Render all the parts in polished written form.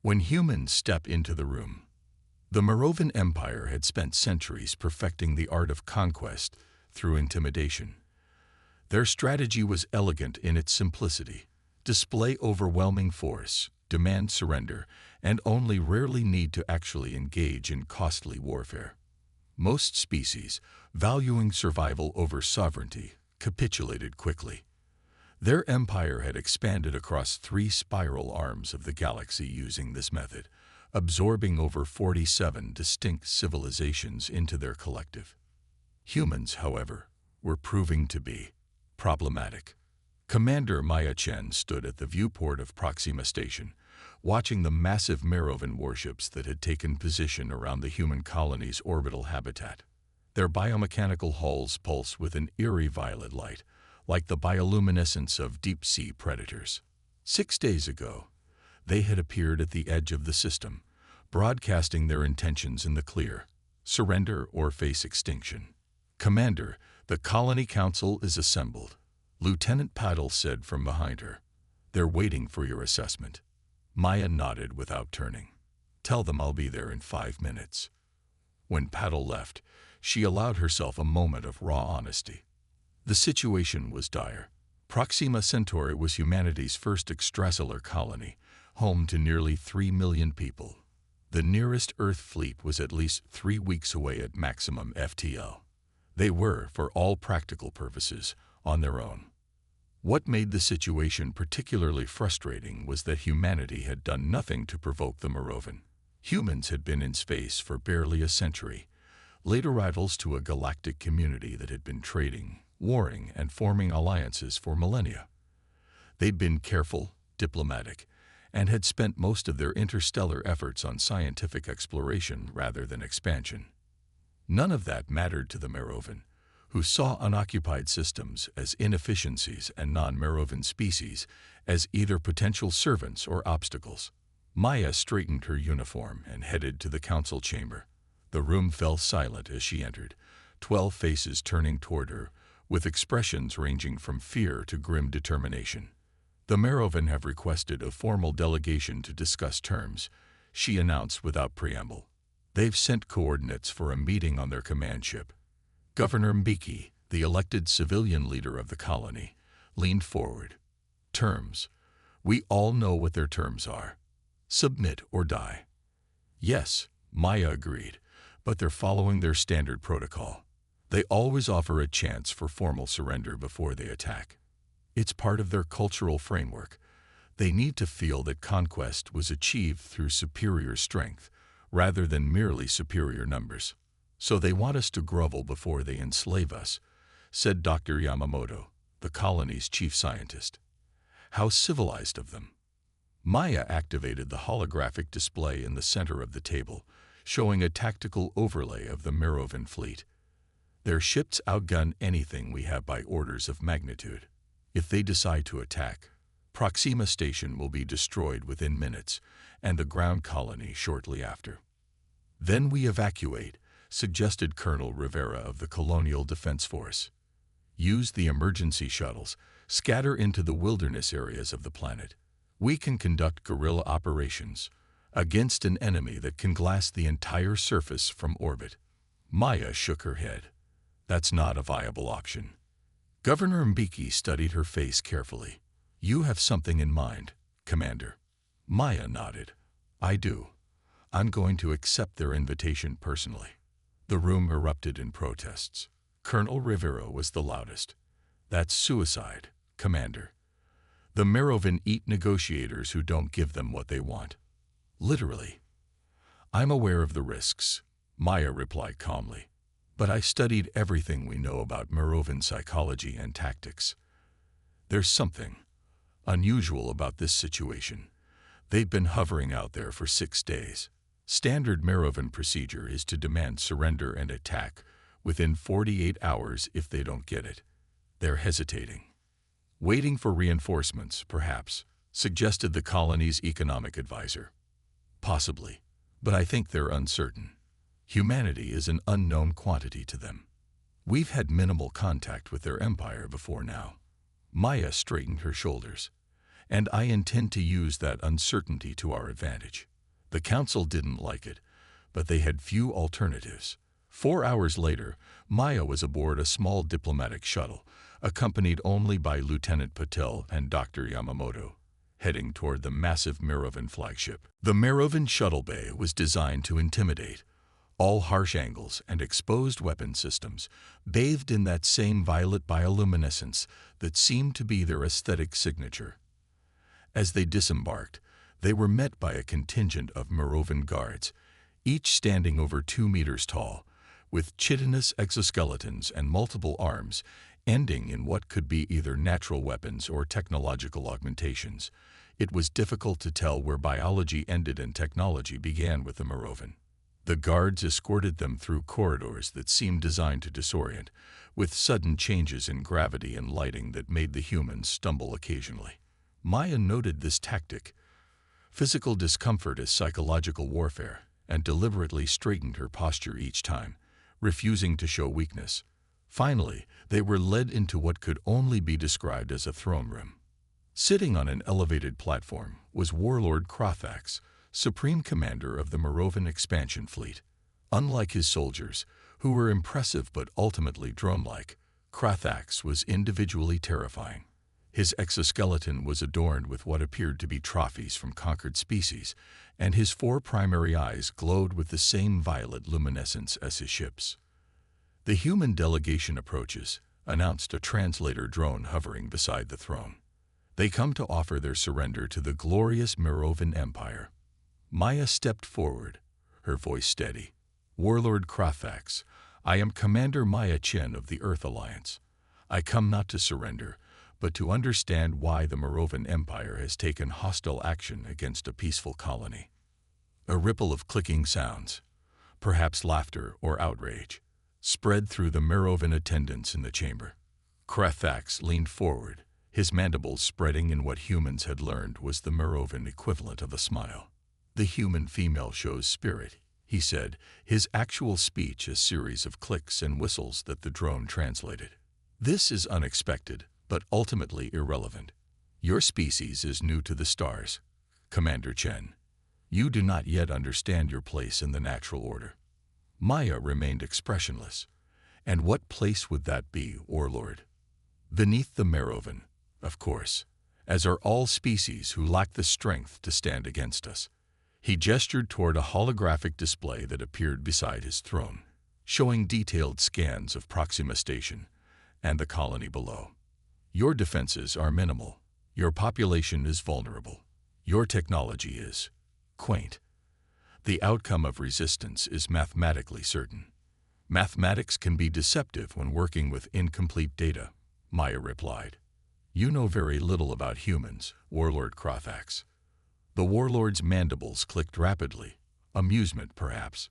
When humans step into the room, the Merovan Empire had spent centuries perfecting the art of conquest through intimidation. Their strategy was elegant in its simplicity: display overwhelming force, demand surrender, and only rarely need to actually engage in costly warfare. Most species, valuing survival over sovereignty, capitulated quickly. Their empire had expanded across 3 spiral arms of the galaxy using this method, absorbing over 47 distinct civilizations into their collective. Humans, however, were proving to be problematic. Commander Maya Chen stood at the viewport of Proxima Station, watching the massive Merovan warships that had taken position around the human colony's orbital habitat. Their biomechanical hulls pulse with an eerie violet light, like the bioluminescence of deep-sea predators. 6 days ago, they had appeared at the edge of the system, broadcasting their intentions in the clear: surrender or face extinction. "Commander, the Colony Council is assembled," Lieutenant Paddle said from behind her. "They're waiting for your assessment." Maya nodded without turning. "Tell them I'll be there in 5 minutes." When Paddle left, she allowed herself a moment of raw honesty. The situation was dire. Proxima Centauri was humanity's first extrasolar colony, home to nearly 3 million people. The nearest Earth fleet was at least 3 weeks away at maximum FTL. They were, for all practical purposes, on their own. What made the situation particularly frustrating was that humanity had done nothing to provoke the Merovan. Humans had been in space for barely a century, late arrivals to a galactic community that had been trading, warring, and forming alliances for millennia. They'd been careful, diplomatic, and had spent most of their interstellar efforts on scientific exploration rather than expansion. None of that mattered to the Merovan, who saw unoccupied systems as inefficiencies and non-Merovan species as either potential servants or obstacles. Maya straightened her uniform and headed to the council chamber. The room fell silent as she entered, 12 faces turning toward her, with expressions ranging from fear to grim determination. "The Merovan have requested a formal delegation to discuss terms," she announced without preamble. "They've sent coordinates for a meeting on their command ship." Governor Mbeki, the elected civilian leader of the colony, leaned forward. "Terms. We all know what their terms are. Submit or die." "Yes," Maya agreed, "but they're following their standard protocol. They always offer a chance for formal surrender before they attack. It's part of their cultural framework. They need to feel that conquest was achieved through superior strength, rather than merely superior numbers. So they want us to grovel before they enslave us," said Dr. Yamamoto, the colony's chief scientist. "How civilized of them." Maya activated the holographic display in the center of the table, showing a tactical overlay of the Merovan fleet. "Their ships outgun anything we have by orders of magnitude. If they decide to attack, Proxima Station will be destroyed within minutes, and the ground colony shortly after." "Then we evacuate," suggested Colonel Rivera of the Colonial Defense Force. "Use the emergency shuttles, scatter into the wilderness areas of the planet. We can conduct guerrilla operations against an enemy that can glass the entire surface from orbit." Maya shook her head. "That's not a viable option." Governor Mbeki studied her face carefully. "You have something in mind, Commander." Maya nodded. "I do. I'm going to accept their invitation personally." The room erupted in protests. Colonel Rivera was the loudest. "That's suicide, Commander. The Merovan eat negotiators who don't give them what they want." "Literally." "I'm aware of the risks," Maya replied calmly. "But I studied everything we know about Merovan psychology and tactics. There's something unusual about this situation. They've been hovering out there for 6 days. Standard Merovan procedure is to demand surrender and attack within 48 hours if they don't get it. They're hesitating. Waiting for reinforcements, perhaps, suggested the colony's economic advisor. Possibly, but I think they're uncertain. Humanity is an unknown quantity to them. We've had minimal contact with their empire before now." Maya straightened her shoulders. "And I intend to use that uncertainty to our advantage. The council didn't like it, but they had few alternatives. 4 hours later, Maya was aboard a small diplomatic shuttle, accompanied only by Lieutenant Patel and Dr. Yamamoto, heading toward the massive Merovan flagship. The Merovan shuttle bay was designed to intimidate. All harsh angles and exposed weapon systems, bathed in that same violet bioluminescence that seemed to be their aesthetic signature. As they disembarked, they were met by a contingent of Merovan guards, each standing over 2 meters tall, with chitinous exoskeletons and multiple arms, ending in what could be either natural weapons or technological augmentations. It was difficult to tell where biology ended and technology began with the Merovan. The guards escorted them through corridors that seemed designed to disorient, with sudden changes in gravity and lighting that made the humans stumble occasionally. Maya noted this tactic, physical discomfort as psychological warfare, and deliberately straightened her posture each time, refusing to show weakness. Finally, they were led into what could only be described as a throne room. Sitting on an elevated platform was Warlord Crothax, Supreme Commander of the Merovan expansion fleet. Unlike his soldiers, who were impressive but ultimately drone-like, Crothax was individually terrifying. His exoskeleton was adorned with what appeared to be trophies from conquered species, and his 4 primary eyes glowed with the same violet luminescence as his ships. "The human delegation approaches," announced a translator drone hovering beside the throne. "They come to offer their surrender to the glorious Merovan Empire." Maya stepped forward, her voice steady. "Warlord Crothax, I am Commander Maya Chen of the Earth Alliance. I come not to surrender, but to understand why the Merovan Empire has taken hostile action against a peaceful colony." A ripple of clicking sounds, perhaps laughter or outrage, spread through the Merovan attendants in the chamber. Crothax leaned forward, his mandibles spreading in what humans had learned was the Merovan equivalent of a smile. "The human female shows spirit," he said, his actual speech a series of clicks and whistles that the drone translated. "This is unexpected, but ultimately irrelevant. Your species is new to the stars, Commander Chen. You do not yet understand your place in the natural order." Maya remained expressionless. "And what place would that be, Warlord?" "Beneath the Merovan, of course, as are all species who lack the strength to stand against us." He gestured toward a holographic display that appeared beside his throne, showing detailed scans of Proxima Station and the colony below. "Your defenses are minimal. Your population is vulnerable. Your technology is quaint. The outcome of resistance is mathematically certain." "Mathematics can be deceptive when working with incomplete data," Maya replied. "You know very little about humans, Warlord Crothax." The warlord's mandibles clicked rapidly, amusement perhaps.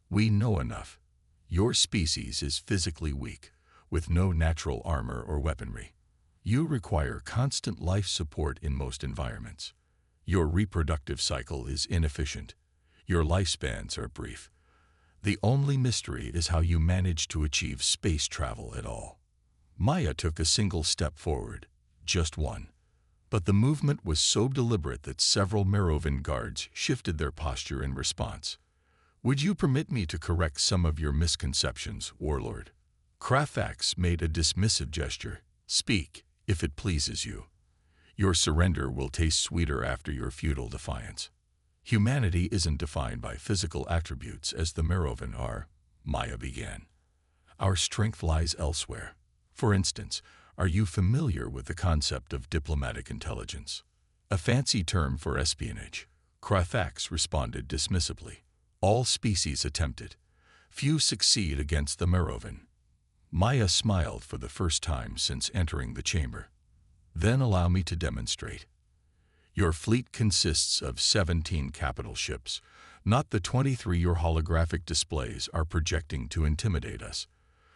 "We know enough. Your species is physically weak, with no natural armor or weaponry. You require constant life support in most environments. Your reproductive cycle is inefficient. Your lifespans are brief. The only mystery is how you manage to achieve space travel at all." Maya took a single step forward, just one. But the movement was so deliberate that several Merovan guards shifted their posture in response. "Would you permit me to correct some of your misconceptions, Warlord?" Crothax made a dismissive gesture. "Speak, if it pleases you. Your surrender will taste sweeter after your futile defiance. Humanity isn't defined by physical attributes as the Merovan are," Maya began. "Our strength lies elsewhere. For instance, are you familiar with the concept of diplomatic intelligence? A fancy term for espionage." Crothax responded dismissively. "All species attempt it. Few succeed against the Merovan." Maya smiled for the first time since entering the chamber. "Then allow me to demonstrate. Your fleet consists of 17 capital ships, not the 23 your holographic displays are projecting to intimidate us.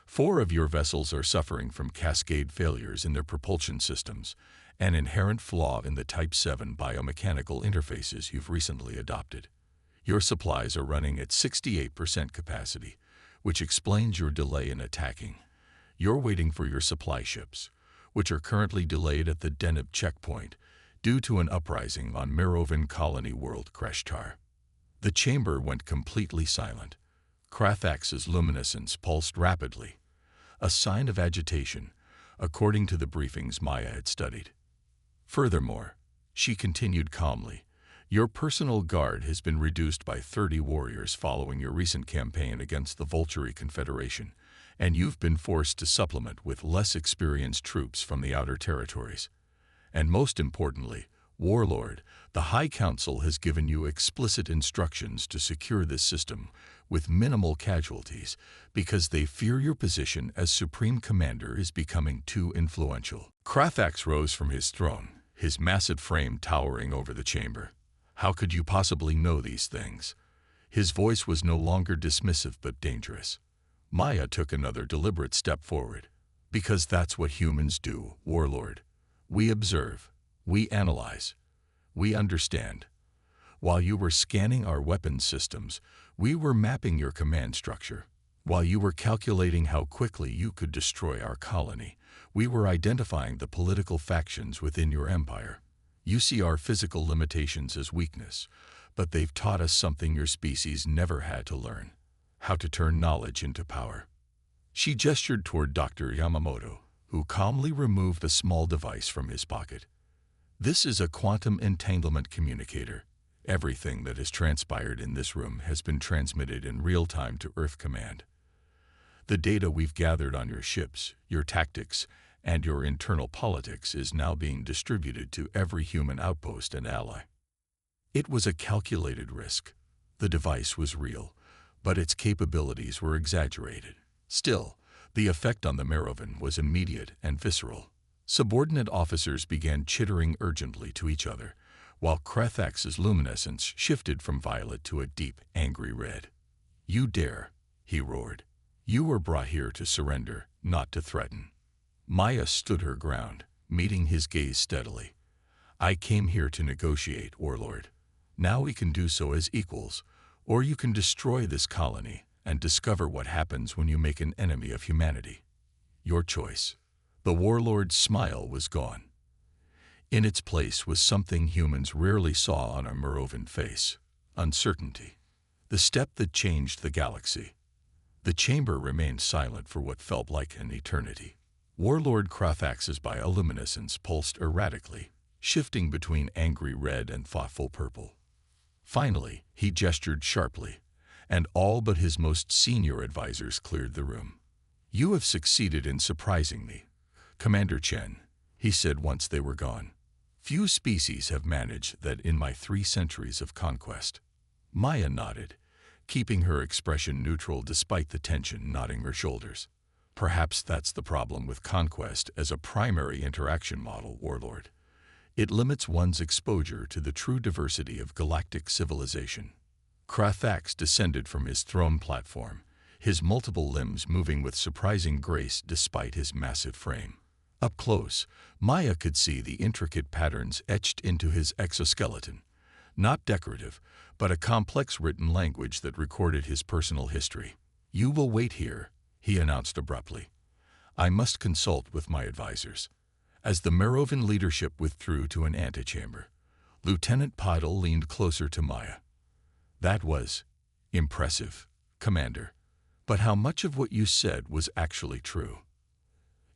4 of your vessels are suffering from cascade failures in their propulsion systems, an inherent flaw in the Type 7 biomechanical interfaces you've recently adopted. Your supplies are running at 68% capacity, which explains your delay in attacking. You're waiting for your supply ships, which are currently delayed at the Deneb checkpoint, due to an uprising on Merovan colony world Kreshtar." The chamber went completely silent. Krathax's luminescence pulsed rapidly, a sign of agitation, according to the briefings Maya had studied. Furthermore, she continued calmly, your personal guard has been reduced by 30 warriors following your recent campaign against the Volturi Confederation, and you've been forced to supplement with less experienced troops from the outer territories. And most importantly, Warlord, the High Council has given you explicit instructions to secure this system with minimal casualties because they fear your position as Supreme Commander is becoming too influential. Krathax rose from his throne, his massive frame towering over the chamber. How could you possibly know these things? His voice was no longer dismissive but dangerous. Maya took another deliberate step forward. Because that's what humans do, Warlord. We observe. We analyze. We understand. While you were scanning our weapons systems, we were mapping your command structure. While you were calculating how quickly you could destroy our colony, we were identifying the political factions within your empire. You see our physical limitations as weakness, but they've taught us something your species never had to learn: how to turn knowledge into power. She gestured toward Dr. Yamamoto, who calmly removed a small device from his pocket. This is a quantum entanglement communicator. Everything that has transpired in this room has been transmitted in real time to Earth Command. The data we've gathered on your ships, your tactics, and your internal politics is now being distributed to every human outpost and ally. It was a calculated risk. The device was real, but its capabilities were exaggerated. Still, the effect on the Merovan was immediate and visceral. Subordinate officers began chittering urgently to each other, while Krathax's luminescence shifted from violet to a deep, angry red. You dare, he roared. You were brought here to surrender, not to threaten. Maya stood her ground, meeting his gaze steadily. I came here to negotiate, Warlord. Now we can do so as equals, or you can destroy this colony and discover what happens when you make an enemy of humanity. Your choice. The Warlord's smile was gone. In its place was something humans rarely saw on a Merovan face: uncertainty. The step that changed the galaxy. The chamber remained silent for what felt like an eternity. Warlord Krathax's bioluminescence pulsed erratically, shifting between angry red and thoughtful purple. Finally, he gestured sharply, and all but his most senior advisors cleared the room. You have succeeded in surprising me, Commander Chen, he said once they were gone. Few species have managed that in my 3 centuries of conquest. Maya nodded, keeping her expression neutral despite the tension knotting her shoulders. Perhaps that's the problem with conquest as a primary interaction model, Warlord. It limits one's exposure to the true diversity of galactic civilization. Krathax descended from his throne platform, his multiple limbs moving with surprising grace despite his massive frame. Up close, Maya could see the intricate patterns etched into his exoskeleton. Not decorative, but a complex written language that recorded his personal history. You will wait here, he announced abruptly. I must consult with my advisors. As the Merovan leadership withdrew to an antechamber, Lieutenant Pidal leaned closer to Maya. That was impressive, Commander. But how much of what you said was actually true?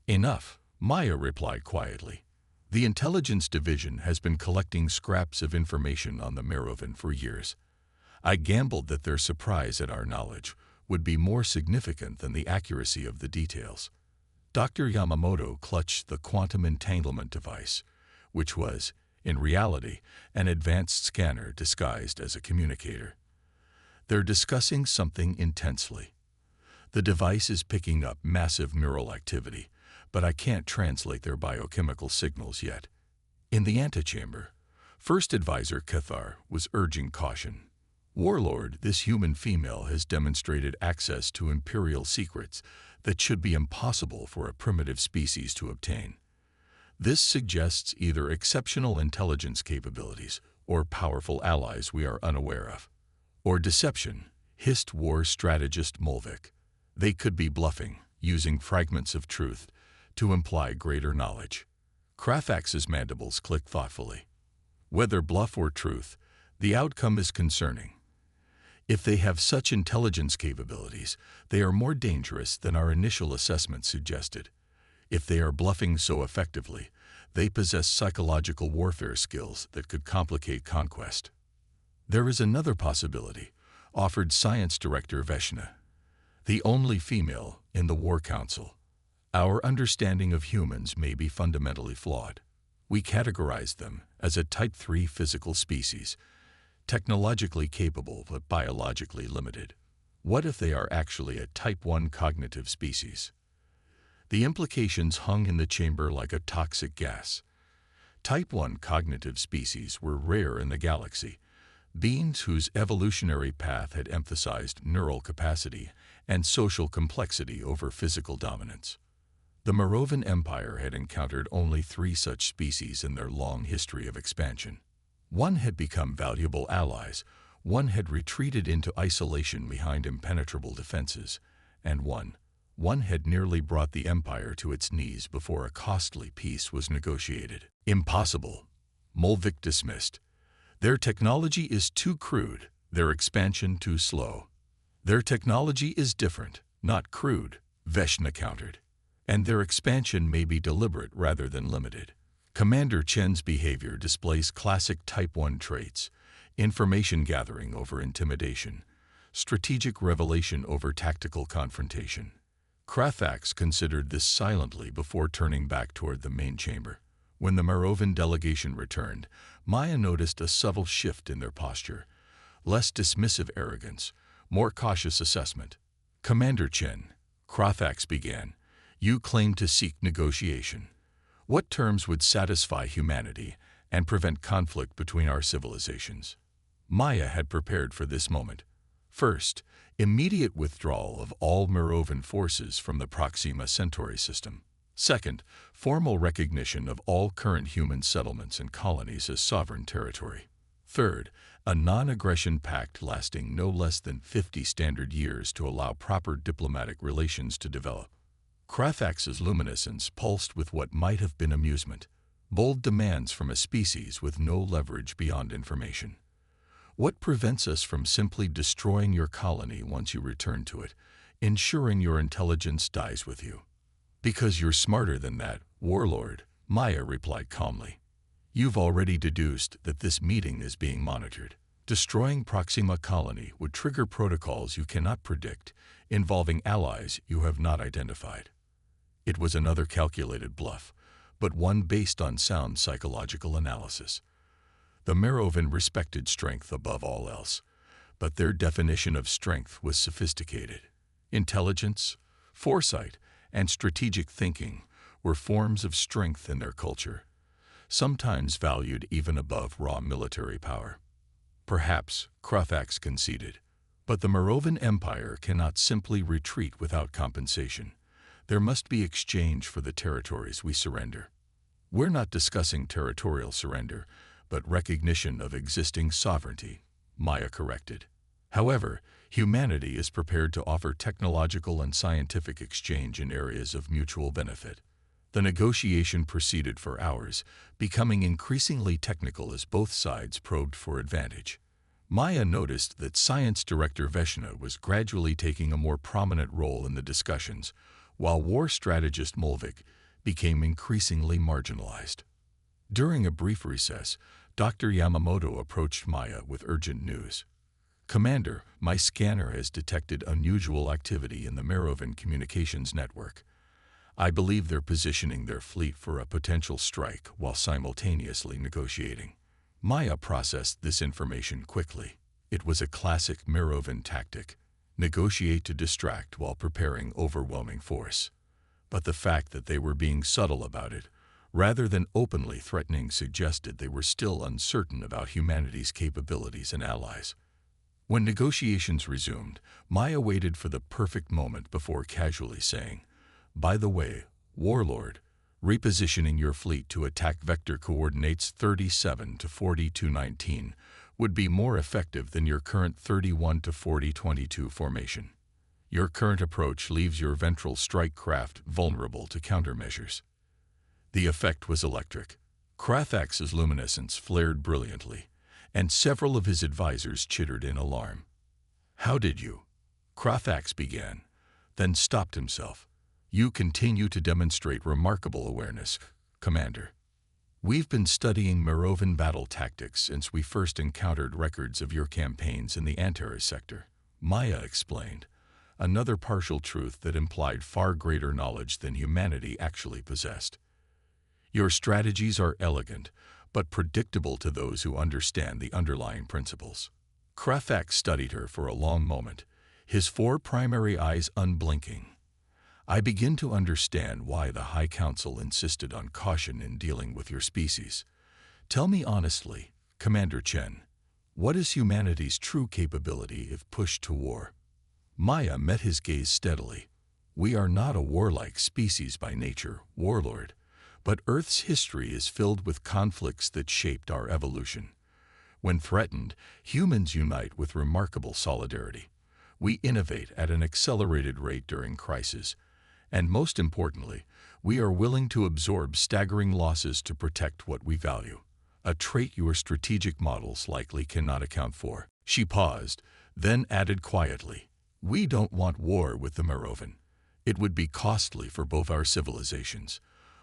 Enough, Maya replied quietly. The Intelligence Division has been collecting scraps of information on the Merovan for years. I gambled that their surprise at our knowledge would be more significant than the accuracy of the details. Dr. Yamamoto clutched the quantum entanglement device, which was, in reality, an advanced scanner disguised as a communicator. They're discussing something intensely. The device is picking up massive neural activity, but I can't translate their biochemical signals yet. In the antechamber, First Advisor Cathar was urging caution. Warlord, this human female has demonstrated access to imperial secrets that should be impossible for a primitive species to obtain. This suggests either exceptional intelligence capabilities or powerful allies we are unaware of. Or deception, hissed war strategist Mulvik. They could be bluffing, using fragments of truth to imply greater knowledge. Krathax's mandibles clicked thoughtfully. Whether bluff or truth, the outcome is concerning. If they have such intelligence capabilities, they are more dangerous than our initial assessment suggested. If they are bluffing so effectively, they possess psychological warfare skills that could complicate conquest. There is another possibility, offered Science Director Veshna, the only female in the War Council. Our understanding of humans may be fundamentally flawed. We categorize them as a Type 3 physical species, technologically capable but biologically limited. What if they are actually a Type 1 cognitive species? The implications hung in the chamber like a toxic gas. Type 1 cognitive species were rare in the galaxy, beings whose evolutionary path had emphasized neural capacity and social complexity over physical dominance. The Merovan Empire had encountered only 3 such species in their long history of expansion. One had become valuable allies, one had retreated into isolation behind impenetrable defenses, and one had nearly brought the empire to its knees before a costly peace was negotiated. Impossible, Mulvik dismissed. Their technology is too crude, their expansion too slow. Their technology is different, not crude, Veshna countered. And their expansion may be deliberate rather than limited. Commander Chen's behavior displays classic Type 1 traits: information gathering over intimidation, strategic revelation over tactical confrontation. Krathax considered this silently before turning back toward the main chamber. When the Merovan delegation returned, Maya noticed a subtle shift in their posture. Less dismissive arrogance, more cautious assessment. Commander Chen, Krathax began, you claim to seek negotiation. What terms would satisfy humanity and prevent conflict between our civilizations? Maya had prepared for this moment. First, immediate withdrawal of all Merovan forces from the Proxima Centauri system. Second, formal recognition of all current human settlements and colonies as sovereign territory. Third, a non-aggression pact lasting no less than 50 standard years to allow proper diplomatic relations to develop. Krathax's luminescence pulsed with what might have been amusement, bold demands from a species with no leverage beyond information. What prevents us from simply destroying your colony once you return to it, ensuring your intelligence dies with you? Because you're smarter than that, warlord, Maya replied calmly. You've already deduced that this meeting is being monitored. Destroying Proxima Colony would trigger protocols you cannot predict, involving allies you have not identified. It was another calculated bluff, but one based on sound psychological analysis. The Merovan respected strength above all else, but their definition of strength was sophisticated. Intelligence, foresight, and strategic thinking were forms of strength in their culture, sometimes valued even above raw military power. Perhaps, Krathax conceded, but the Merovan Empire cannot simply retreat without compensation. There must be exchange for the territories we surrender. We're not discussing territorial surrender, but recognition of existing sovereignty, Maya corrected. However, humanity is prepared to offer technological and scientific exchange in areas of mutual benefit. The negotiation proceeded for hours, becoming increasingly technical as both sides probed for advantage. Maya noticed that Science Director Veshna was gradually taking a more prominent role in the discussions, while War Strategist Mulvik became increasingly marginalized. During a brief recess, Dr. Yamamoto approached Maya with urgent news. Commander, my scanner has detected unusual activity in the Merovan communications network. I believe they're positioning their fleet for a potential strike while simultaneously negotiating. Maya processed this information quickly. It was a classic Merovan tactic: negotiate to distract while preparing overwhelming force. But the fact that they were being subtle about it, rather than openly threatening, suggested they were still uncertain about humanity's capabilities and allies. When negotiations resumed, Maya waited for the perfect moment before casually saying, "By the way, Warlord, repositioning your fleet to attack vector coordinates 37 to 4219 would be more effective than your current 31 to 4022 formation. Your current approach leaves your ventral strike craft vulnerable to countermeasures." The effect was electric. Krathax's luminescence flared brilliantly, and several of his advisors chittered in alarm. How did you? Kraffax began, then stopped himself. You continue to demonstrate remarkable awareness, Commander. We've been studying Merovan battle tactics since we first encountered records of your campaigns in the Antares sector, Maya explained, another partial truth that implied far greater knowledge than humanity actually possessed. Your strategies are elegant, but predictable to those who understand the underlying principles. Kraffax studied her for a long moment, his four primary eyes unblinking. I begin to understand why the High Council insisted on caution in dealing with your species. Tell me honestly, Commander Chen, what is humanity's true capability if pushed to war? Maya met his gaze steadily. We are not a warlike species by nature, Warlord, but Earth's history is filled with conflicts that shaped our evolution. When threatened, humans unite with remarkable solidarity. We innovate at an accelerated rate during crisis, and most importantly, we are willing to absorb staggering losses to protect what we value, a trait your strategic models likely cannot account for. She paused, then added quietly, we don't want war with the Merovan. It would be costly for both our civilizations,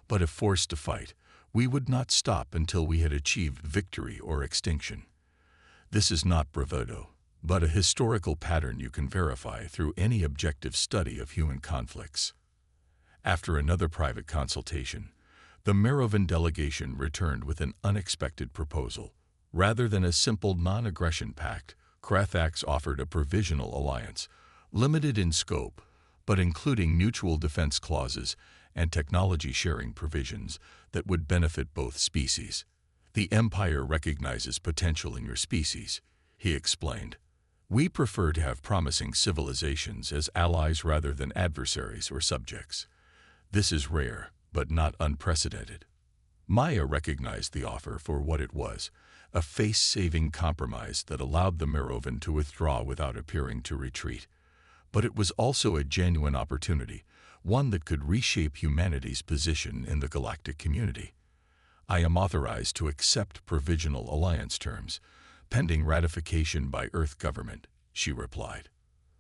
but if forced to fight, we would not stop until we had achieved victory or extinction. This is not bravado, but a historical pattern you can verify through any objective study of human conflicts. After another private consultation, the Merovan delegation returned with an unexpected proposal. Rather than a simple non-aggression pact, Kraffax offered a provisional alliance, limited in scope, but including mutual defense clauses and technology-sharing provisions that would benefit both species. The Empire recognizes potential in your species, he explained. We prefer to have promising civilizations as allies rather than adversaries or subjects. This is rare, but not unprecedented. Maya recognized the offer for what it was, a face-saving compromise that allowed the Merovan to withdraw without appearing to retreat. But it was also a genuine opportunity, one that could reshape humanity's position in the galactic community. I am authorized to accept provisional alliance terms, pending ratification by Earth government, she replied.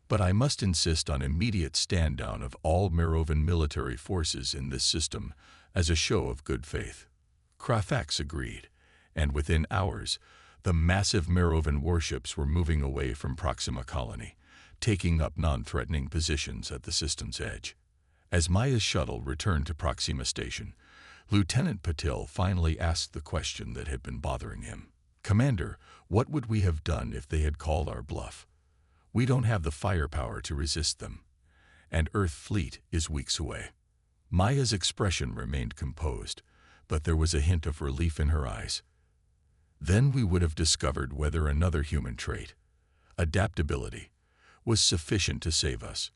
But I must insist on immediate stand-down of all Merovan military forces in this system as a show of good faith. Kraffax agreed, and within hours, the massive Merovan warships were moving away from Proxima Colony, taking up non-threatening positions at the system's edge. As Maya's shuttle returned to Proxima Station, Lieutenant Patil finally asked the question that had been bothering him. Commander, what would we have done if they had called our bluff? We don't have the firepower to resist them, and Earth fleet is weeks away. Maya's expression remained composed, but there was a hint of relief in her eyes. Then we would have discovered whether another human trait, adaptability, was sufficient to save us.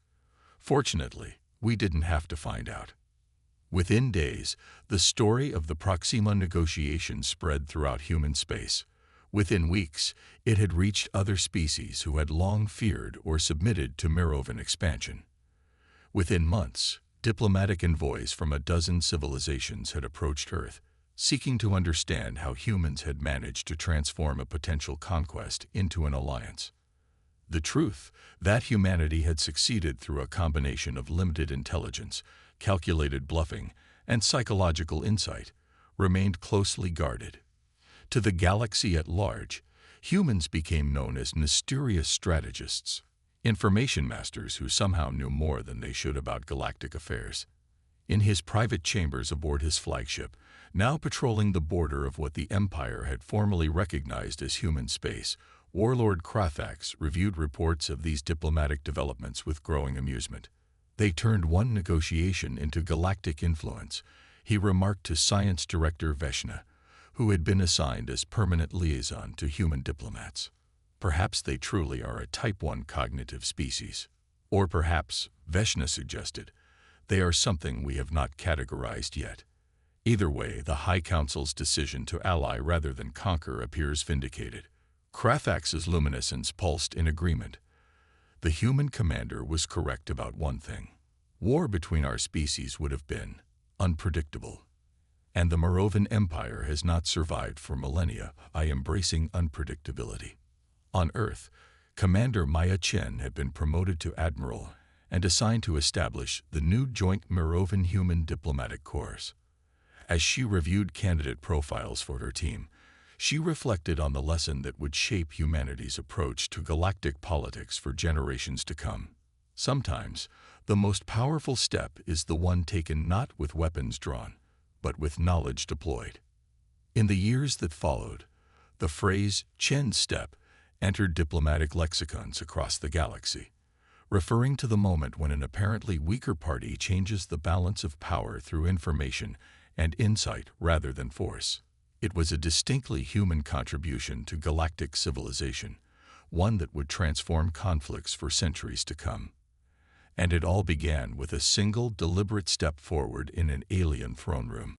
Fortunately, we didn't have to find out. Within days, the story of the Proxima negotiations spread throughout human space. Within weeks, it had reached other species who had long feared or submitted to Merovan expansion. Within months, diplomatic envoys from a dozen civilizations had approached Earth, seeking to understand how humans had managed to transform a potential conquest into an alliance. The truth, that humanity had succeeded through a combination of limited intelligence, calculated bluffing, and psychological insight, remained closely guarded. To the galaxy at large, humans became known as mysterious strategists, information masters who somehow knew more than they should about galactic affairs. In his private chambers aboard his flagship, now patrolling the border of what the Empire had formally recognized as human space, Warlord Kraffax reviewed reports of these diplomatic developments with growing amusement. They turned one negotiation into galactic influence, he remarked to Science Director Veshna, who had been assigned as permanent liaison to human diplomats. Perhaps they truly are a Type 1 cognitive species. Or perhaps, Veshna suggested, they are something we have not categorized yet. Either way, the High Council's decision to ally rather than conquer appears vindicated. Kraffax's luminescence pulsed in agreement. The human commander was correct about one thing. War between our species would have been unpredictable. And the Merovan Empire has not survived for millennia by embracing unpredictability. On Earth, Commander Maya Chen had been promoted to admiral and assigned to establish the new Joint Merovan Human Diplomatic Corps. As she reviewed candidate profiles for her team, she reflected on the lesson that would shape humanity's approach to galactic politics for generations to come. Sometimes, the most powerful step is the one taken not with weapons drawn, but with knowledge deployed. In the years that followed, the phrase Chen's step entered diplomatic lexicons across the galaxy, referring to the moment when an apparently weaker party changes the balance of power through information and insight rather than force. It was a distinctly human contribution to galactic civilization, one that would transform conflicts for centuries to come. And it all began with a single deliberate step forward in an alien throne room.